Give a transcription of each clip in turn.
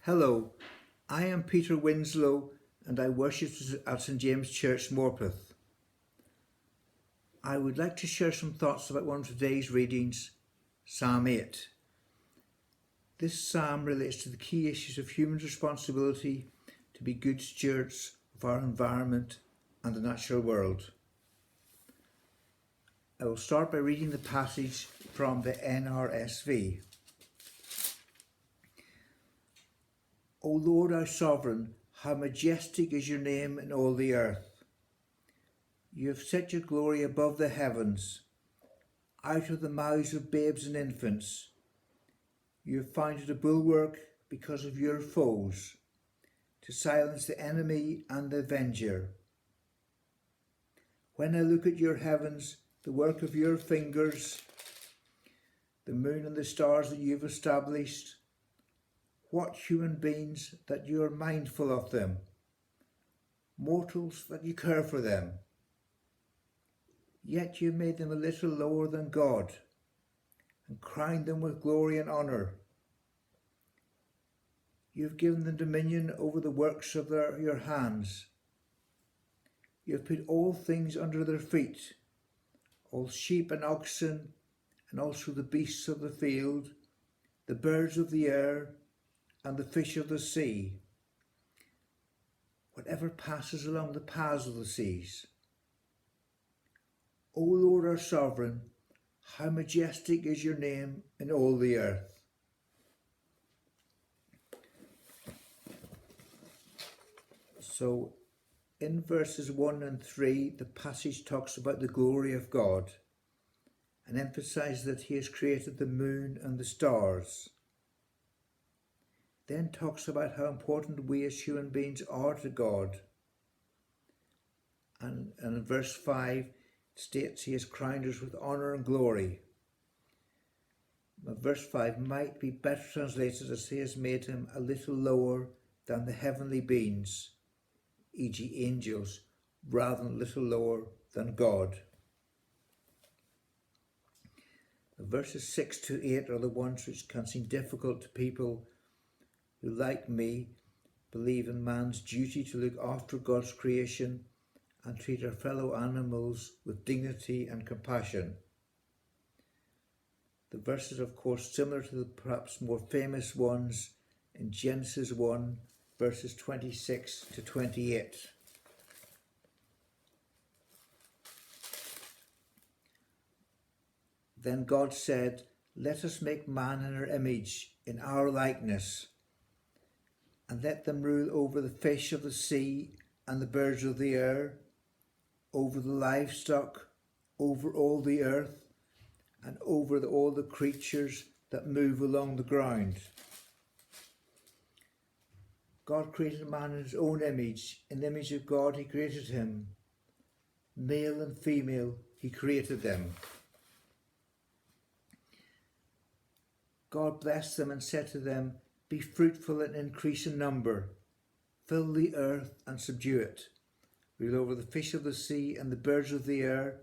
Hello, I am Peter Winslow and I worship at St James Church, Morpeth. I would like to share some thoughts about one of today's readings, Psalm 8. This psalm relates to the key issues of human responsibility to be good stewards of our environment and the natural world. I will start by reading the passage from the NRSV. O Lord our Sovereign, how majestic is your name in all the earth. You have set your glory above the heavens. Out of the mouths of babes and infants, you have founded a bulwark because of your foes, to silence the enemy and the avenger. When I look at your heavens, the work of your fingers, the moon and the stars that you have established, what human beings that you are mindful of them, mortals that you care for them. Yet you made them a little lower than God and crowned them with glory and honour. You have given them dominion over the works of your hands. You have put all things under their feet, all sheep and oxen, and also the beasts of the field, the birds of the air, and the fish of the sea, whatever passes along the paths of the seas. O Lord our Sovereign, how majestic is your name in all the earth. So in verses 1 and 3, the passage talks about the glory of God and emphasises that he has created the moon and the stars. Then talks about how important we as human beings are to God. And in verse 5 states he has crowned us with honour and glory. But verse 5 might be better translated as he has made him a little lower than the heavenly beings, e.g. angels, rather than a little lower than God. The verses 6 to 8 are the ones which can seem difficult to people who, like me, believe in man's duty to look after God's creation and treat our fellow animals with dignity and compassion. The verses are of course similar to the perhaps more famous ones in Genesis 1 verses 26 to 28. Then God said, "Let us make man in our image, in our likeness, and let them rule over the fish of the sea and the birds of the air, over the livestock, over all the earth, and over all the creatures that move along the ground." God created man in his own image. In the image of God he created him. Male and female he created them. God blessed them and said to them, "Be fruitful and increase in number. Fill the earth and subdue it. Rule over the fish of the sea and the birds of the air,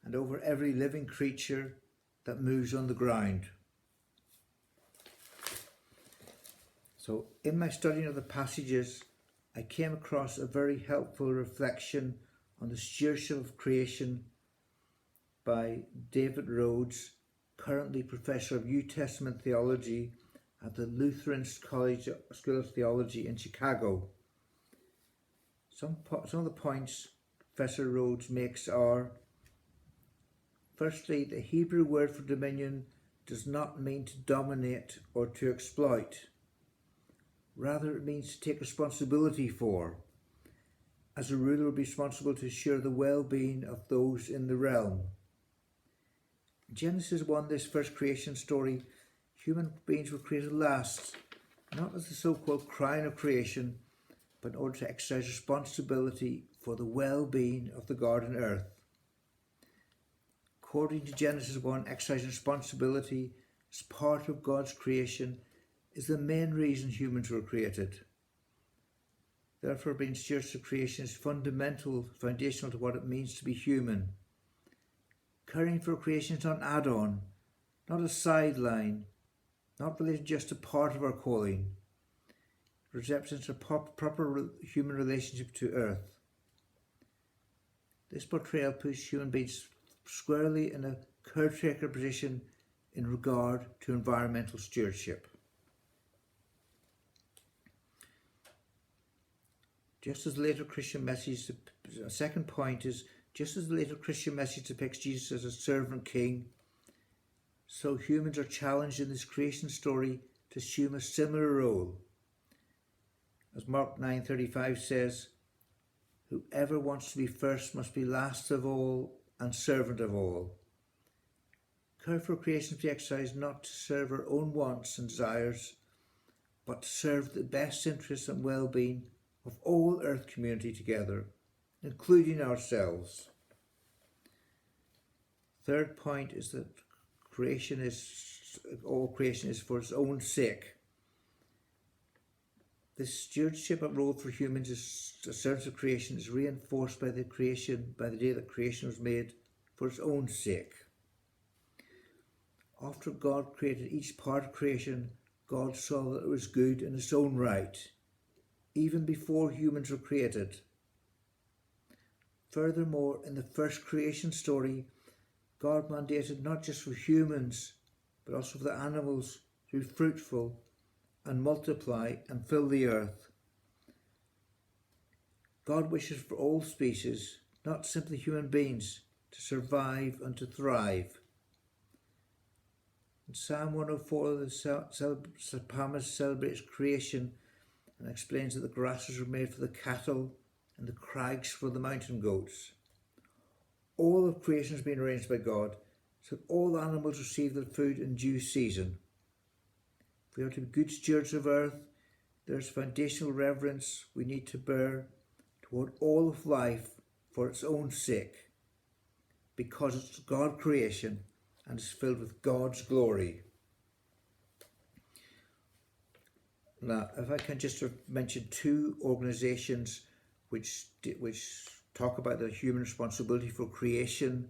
and over every living creature that moves on the ground." So in my studying of the passages, I came across a very helpful reflection on the stewardship of creation by David Rhodes, currently Professor of New Testament Theology at the Lutheran College School of Theology in Chicago. Some of the points Professor Rhodes makes are, firstly, the Hebrew word for dominion does not mean to dominate or to exploit. Rather, it means to take responsibility for. As a ruler, be responsible to ensure the well-being of those in the realm. In Genesis 1, this first creation story, human beings were created last, not as the so-called crown of creation, but in order to exercise responsibility for the well-being of the garden earth. According to Genesis 1, exercising responsibility as part of God's creation is the main reason humans were created. Therefore, being stewards of creation is fundamental, foundational to what it means to be human. Caring for creation is not an add-on, not a sideline, not related just to part of our calling. represents a proper human relationship to earth. This portrayal puts human beings squarely in a caretaker position in regard to environmental stewardship. Just as the later Christian message, a second point is, just as the later Christian message depicts Jesus as a servant king, so humans are challenged in this creation story to assume a similar role. As Mark 9:35 says, whoever wants to be first must be last of all and servant of all. Care for creation is to be exercised not to serve our own wants and desires, but to serve the best interests and well-being of all earth community together, including ourselves. Third point is that all creation is for its own sake. This stewardship role for humans is a service of creation is reinforced by the day that creation was made for its own sake. After God created each part of creation, God saw that it was good in its own right, even before humans were created. Furthermore, in the first creation story, God mandated not just for humans, but also for the animals to be fruitful and multiply and fill the earth. God wishes for all species, not simply human beings, to survive and to thrive. In Psalm 104, the psalmist celebrates creation and explains that the grasses were made for the cattle and the crags for the mountain goats. All of creation has been arranged by God, so that all animals receive their food in due season. If we are to be good stewards of earth, there is foundational reverence we need to bear toward all of life for its own sake, because it's God's creation and is filled with God's glory. Now, if I can just mention two organisations which talk about the human responsibility for creation,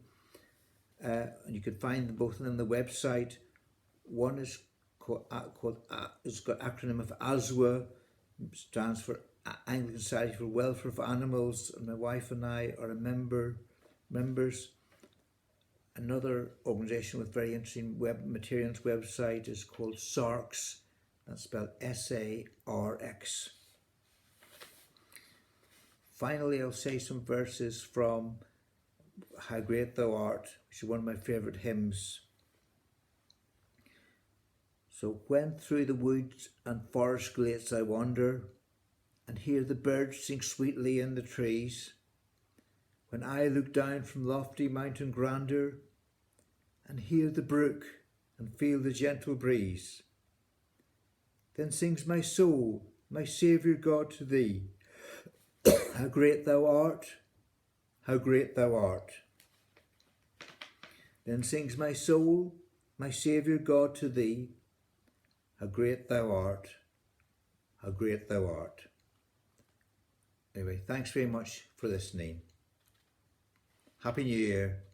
and you can find them both on the website. One is it's got acronym of ASWA, stands for Anglican Society for Welfare of Animals, and my wife and I are members. Another organisation with very interesting materials website is called SARX, that's spelled SARX. Finally, I'll say some verses from How Great Thou Art, which is one of my favourite hymns. So when through the woods and forest glades I wander, and hear the birds sing sweetly in the trees, when I look down from lofty mountain grandeur, and hear the brook and feel the gentle breeze, then sings my soul, my Saviour God, to thee, how great thou art, how great thou art. Then sings my soul, my Saviour God, to thee, how great thou art, how great thou art. Anyway, thanks very much for listening. Happy New Year.